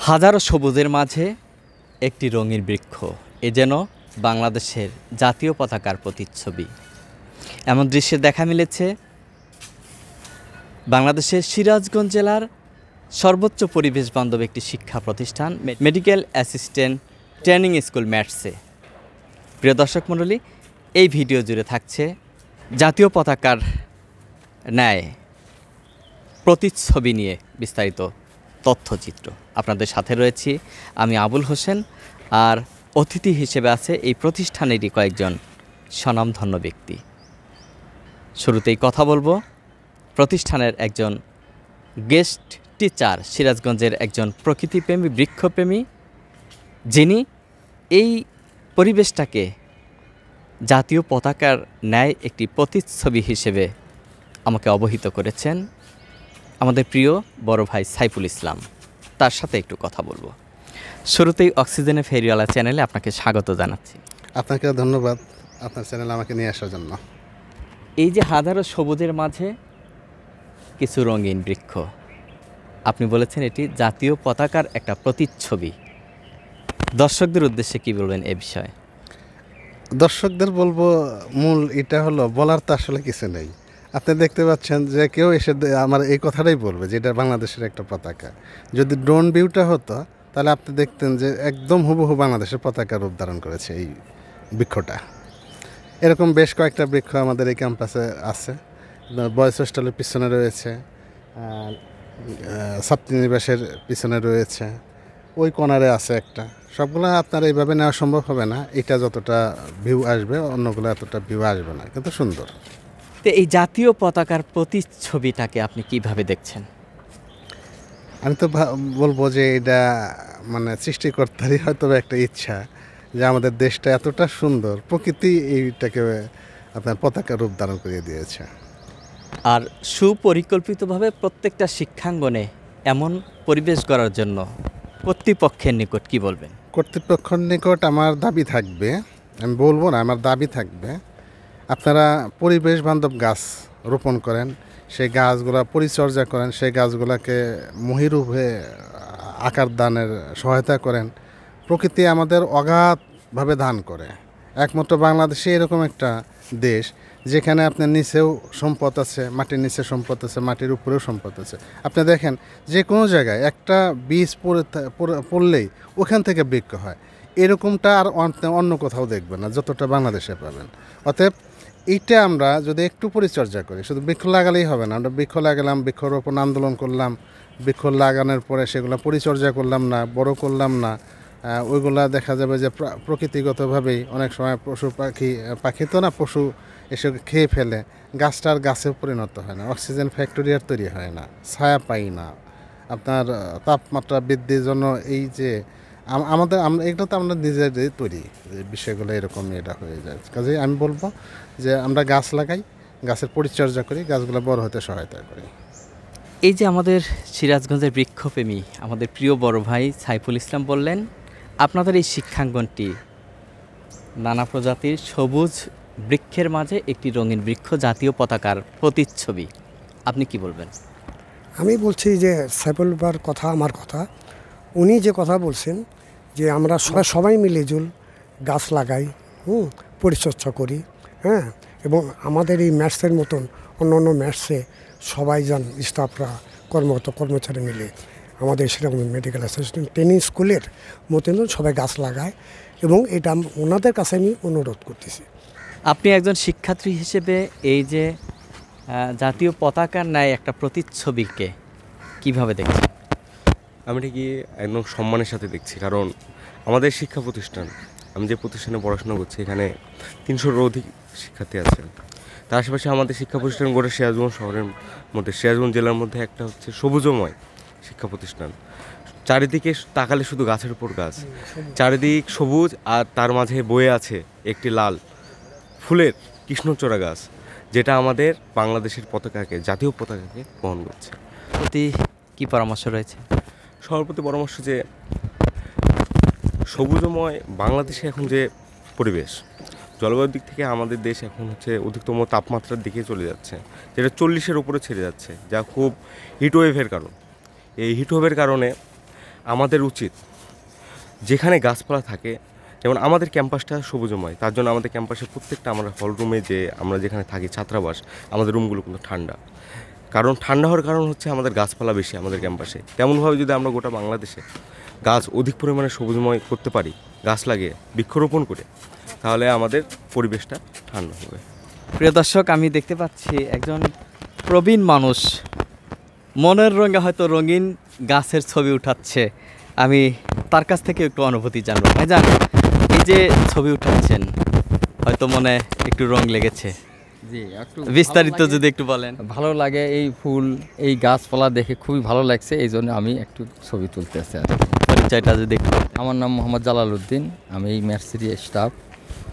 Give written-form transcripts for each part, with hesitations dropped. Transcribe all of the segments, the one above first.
হাজারো সবুজের মাঝে একটি রঙিন বৃক্ষ, এ যেন বাংলাদেশের জাতীয় পতাকার প্রতিচ্ছবি। এমন দৃশ্যে দেখা মিলেছে বাংলাদেশের সিরাজগঞ্জ জেলার সর্বোচ্চ পরিবেশ বান্ধব একটি শিক্ষা প্রতিষ্ঠান মেডিকেল অ্যাসিস্ট্যান্ট ট্রেনিং স্কুল ম্যাটসে। প্রিয় দর্শক মণ্ডলী, এই ভিডিও জুড়ে থাকছে জাতীয় পতাকার ন্যায় প্রতিচ্ছবি নিয়ে বিস্তারিত তথ্যচিত্র। আপনাদের সাথে রয়েছি আমি আবুল হোসেন, আর অতিথি হিসেবে আছে এই প্রতিষ্ঠানেরই কয়েকজন স্বনামধন্য ব্যক্তি। শুরুতেই কথা বলবো প্রতিষ্ঠানের একজন গেস্ট টিচার, সিরাজগঞ্জের একজন প্রকৃতিপ্রেমী, বৃক্ষপ্রেমী, যিনি এই পরিবেশটাকে জাতীয় পতাকার ন্যায় একটি প্রতিচ্ছবি হিসেবে আমাকে অবহিত করেছেন, আমাদের প্রিয় বড় ভাই সাইফুল ইসলাম। তার সাথে একটু কথা বলবো। শুরুতেই অক্সিজেনে ফেরিওয়ালা চ্যানেলে আপনাকে স্বাগত জানাচ্ছি। আপনাকে ধন্যবাদ আপনার চ্যানেলে আমাকে নিয়ে আসার জন্য। এই যে হাজারো সবুজের মাঝে কিছু রঙিন বৃক্ষ, আপনি বলেছেন এটি জাতীয় পতাকার একটা প্রতিচ্ছবি। দর্শকদের উদ্দেশ্যে কি বলবেন এ বিষয়ে? দর্শকদের বলবো, মূল এটা হলো, বলার তো আসলে কিছু নেই। আপনি দেখতে পাচ্ছেন যে কেউ এসে আমার এই কথাটাই বলবে যে এটা বাংলাদেশের একটা পতাকা। যদি ড্রোন ভিউটা হতো তাহলে আপনি দেখতেন যে একদম হুবহু বাংলাদেশের পতাকা রূপ ধারণ করেছে এই বৃক্ষটা। এরকম বেশ কয়েকটা বৃক্ষ আমাদের এই ক্যাম্পাসে আছে। বয়েজ হোস্টেলের পিছনে রয়েছে, ছাত্রীনিবাসের পিছনে রয়েছে, ওই কর্নারে আছে একটা। সবগুলো আপনার এইভাবে নেওয়া সম্ভব হবে না। এটা যতটা ভিউ আসবে অন্যগুলো এতটা ভিউ আসবে না, কিন্তু সুন্দর। তো এই জাতীয় পতাকার প্রতিচ্ছবিটাকে আপনি কিভাবে দেখছেন? আমি তো বলবো যে এটা মানে সৃষ্টিকর্তারই হয়তো একটা ইচ্ছা যে আমাদের দেশটা এতটা সুন্দর, প্রকৃতি এইটাকে আপনার পতাকা রূপ ধারণ করিয়ে দিয়েছে। আর সুপরিকল্পিতভাবে প্রত্যেকটা শিক্ষাঙ্গনে এমন পরিবেশ গড়ার জন্য কর্তৃপক্ষের নিকট কি বলবেন? কর্তৃপক্ষের নিকট আমার দাবি থাকবে, আমি বলবো না, আমার দাবি থাকবে, আপনারা পরিবেশ বান্ধব গাছ রোপণ করেন, সেই গাছগুলা পরিচর্যা করেন, সেই গাছগুলোকে মহিরূপে আকার দানের সহায়তা করেন। প্রকৃতি আমাদের অগাধভাবে দান করে। একমাত্র বাংলাদেশে এরকম একটা দেশ যেখানে আপনার নিচেও সম্পদ আছে, মাটির নিচে সম্পদ আছে, মাটির উপরেও সম্পদ আছে। আপনি দেখেন যে কোনো জায়গায় একটা বীজ পড়লেই ওখান থেকে বৃক্ষ হয়। এরকমটা আর অন্য কোথাও দেখবেন না যতটা বাংলাদেশে পাবেন। অতএব এইটা আমরা যদি একটু পরিচর্যা করি, শুধু বৃক্ষ লাগালেই হবে না। আমরা বৃক্ষ লাগালাম, বৃক্ষরোপণ আন্দোলন করলাম, বৃক্ষ লাগানোর পরে সেগুলো পরিচর্যা করলাম না, বড় করলাম না, ওইগুলা দেখা যাবে যে প্রকৃতিগতভাবেই অনেক সময় পাখি তো না, পশু এসে খেয়ে ফেলে, গাছটার গাছে পরিণত হয় না, অক্সিজেন ফ্যাক্টরি আর তৈরি হয় না, ছায়া পাই না। আপনার তাপমাত্রা বৃদ্ধির জন্য এই যে আমরা এগুলো তো আমরা নিজেদের তৈরি বিষয়গুলো, এরকম এটা হয়ে যায়। কাজেই আমি বলবো যে আমরা গাছ লাগাই, গাছের পরিচর্যা করি, গাছগুলো বড় হতে সহায়তা করি। এই যে আমাদের সিরাজগঞ্জের বৃক্ষপ্রেমী আমাদের প্রিয় বড় ভাই সাইফুল ইসলাম বললেন, আপনাদের এই শিক্ষাঙ্গনটি নানা প্রজাতির সবুজ বৃক্ষের মাঝে একটি রঙিন বৃক্ষ, জাতীয় পতাকার প্রতিচ্ছবি। আপনি কি বলবেন? আমি বলছি যে সাইফুল ভাইয়ের কথা, আমার কথা, উনি যে কথা বলছেন যে আমরা সবাই মিলেজুল গাছ লাগাই, পরিচর্যা করি, হ্যাঁ, এবং আমাদের এই ম্যাটসের মতন অন্য অন্য ম্যাটসে সবাই যান, স্টাফরা, কর্মচারী মিলে আমাদের সেরকম মেডিকেল অ্যাসিস্ট্যান্ট ট্রেনিং স্কুলের মতন সবাই গাছ লাগায়, এবং এটা ওনাদের কাছে আমি অনুরোধ করতেছি। আপনি একজন শিক্ষার্থী হিসেবে এই যে জাতীয় পতাকার ন্যায় একটা প্রতিচ্ছবিকে কিভাবে দেখছেন? আমি ঠিকই একদম সম্মানের সাথে দেখছি, কারণ আমাদের শিক্ষা প্রতিষ্ঠান, আমি যে প্রতিষ্ঠানে পড়াশোনা করছি এখানে 300-র অধিক শিক্ষার্থী আছেন। তার আশেপাশে আমাদের শিক্ষা প্রতিষ্ঠান গোটা সিরাজগঞ্জ শহরের মধ্যে, সিরাজগঞ্জ জেলার মধ্যে একটা হচ্ছে সবুজময় শিক্ষা প্রতিষ্ঠান। চারিদিকে তাকালে শুধু গাছের উপর গাছ, চারিদিক সবুজ, আর তার মাঝে বয়ে আছে একটি লাল ফুলের কৃষ্ণচূড়া গাছ, যেটা আমাদের বাংলাদেশের পতাকাকে, জাতীয় পতাকাকে বহন করছে। প্রতি কী পরামর্শ রয়েছে? সবার প্রতি পরামর্শ যে সবুজময় বাংলাদেশে এখন যে পরিবেশ, জলবায়ুর দিক থেকে আমাদের দেশ এখন হচ্ছে অধিকতম তাপমাত্রার দিকে চলে যাচ্ছে, যেটা 40-এর উপরে ছেড়ে যাচ্ছে, যা খুব হিটওয়েভের কারণ। এই হিটওয়েভের কারণে আমাদের উচিত যেখানে গাছপালা থাকে, যেমন আমাদের ক্যাম্পাসটা সবুজময়, তার জন্য আমাদের ক্যাম্পাসের প্রত্যেকটা আমরা হল রুমে যে আমরা যেখানে থাকি ছাত্রাবাস, আমাদের রুমগুলো কিন্তু ঠান্ডা। কারণ ঠান্ডা হওয়ার কারণ হচ্ছে আমাদের গাছপালা বেশি আমাদের ক্যাম্পাসে। তেমনভাবে যদি আমরা গোটা বাংলাদেশে গাছ অধিক পরিমাণে সবুজময় করতে পারি, গাছ লাগিয়ে বৃক্ষরোপণ করে, তাহলে আমাদের পরিবেশটা ঠান্ডা হবে। প্রিয় দর্শক, আমি দেখতে পাচ্ছি একজন প্রবীণ মানুষ মনের রঙে হয়তো রঙিন গাছের ছবি উঠাচ্ছে। আমি তার কাছ থেকে একটু অনুভূতি জানবো। ভাইজান, এই যে ছবি উঠাচ্ছেন, হয়তো মনে একটু রং লেগেছে, জি, একটু বিস্তারিত যদি একটু বলেন। ভালো লাগে এই ফুল, এই গাছপালা দেখে খুবই ভালো লাগছে, এই জন্য আমি একটু ছবি তুলতেছি আর কি। পরিচয়টা যদি একটু। আমার নাম মোহাম্মদ জালাল উদ্দিন, আমি এই ম্যাটসিরি স্টাফ,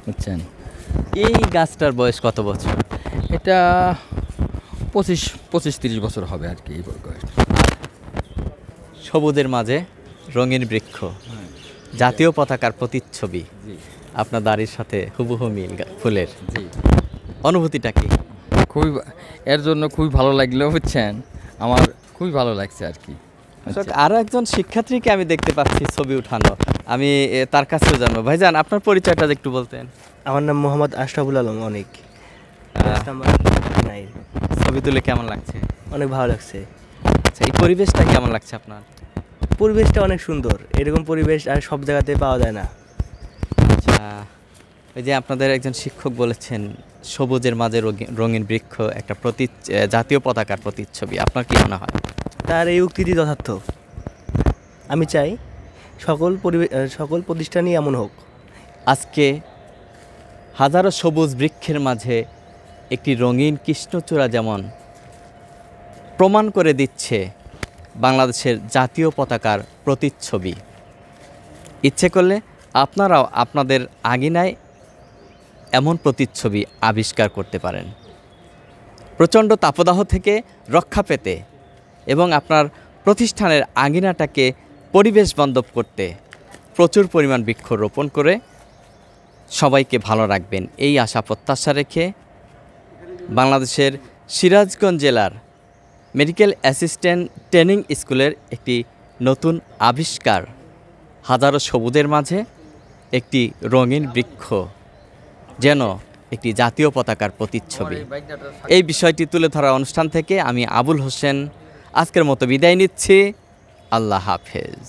বুঝছেন। এই গাছটার বয়স কত বছর? এটা 25-30 বছর হবে আর কি এই বয়সটা। সবুজের মাঝে রঙিন বৃক্ষ, জাতীয় পতাকার প্রতিচ্ছবি, জি আপনার দাড়ির সাথে হুবহু মিল ফুলের। জি, অনুভূতিটা কি? খুবই এর জন্য খুবই ভালো লাগলো, বুঝছেন, আমার খুবই ভালো লাগছে আর কি। আরও একজন শিক্ষার্থীকে আমি দেখতে পাচ্ছি ছবি উঠানো, আমি তার কাছেও জানবো। ভাইজান, আপনার পরিচয়টা একটু বলতেন। আমার নাম মোহাম্মদ আশরাফুল আলম। অনেক নাই, ছবি তুলে কেমন লাগছে? অনেক ভালো লাগছে। আচ্ছা, এই পরিবেশটা কেমন লাগছে আপনার? পরিবেশটা অনেক সুন্দর, এরকম পরিবেশ আর সব জায়গাতে পাওয়া যায় না। আচ্ছা, ওই যে আপনাদের একজন শিক্ষক বলেছেন সবুজের মাঝে রঙিন বৃক্ষ একটা জাতীয় পতাকার প্রতিচ্ছবি, আপনার কি মনে হয়? তার এই উক্তিটি যথার্থ। আমি চাই সকল প্রতিষ্ঠানই এমন হোক। আজকে হাজারো সবুজ বৃক্ষের মাঝে একটি রঙিন কৃষ্ণচূড়া যেমন প্রমাণ করে দিচ্ছে বাংলাদেশের জাতীয় পতাকার প্রতিচ্ছবি, ইচ্ছে করলে আপনারাও আপনাদের আঙিনায় এমন প্রতিচ্ছবি আবিষ্কার করতে পারেন। প্রচণ্ড তাপদাহ থেকে রক্ষা পেতে এবং আপনার প্রতিষ্ঠানের আঙিনাটাকে পরিবেশ বান্ধব করতে প্রচুর পরিমাণ বৃক্ষ রোপণ করে সবাইকে ভালো রাখবেন, এই আশা প্রত্যাশা রেখে বাংলাদেশের সিরাজগঞ্জ জেলার মেডিকেল অ্যাসিস্ট্যান্ট ট্রেনিং স্কুলের একটি নতুন আবিষ্কার, হাজারো সবুজের মাঝে একটি রঙিন বৃক্ষ যেন একটি জাতীয় পতাকার প্রতিচ্ছবি, এই বিষয়টি তুলে ধরা অনুষ্ঠান থেকে আমি আবুল হোসেন আজকের মতো বিদায় নিচ্ছি। আল্লাহ হাফেজ।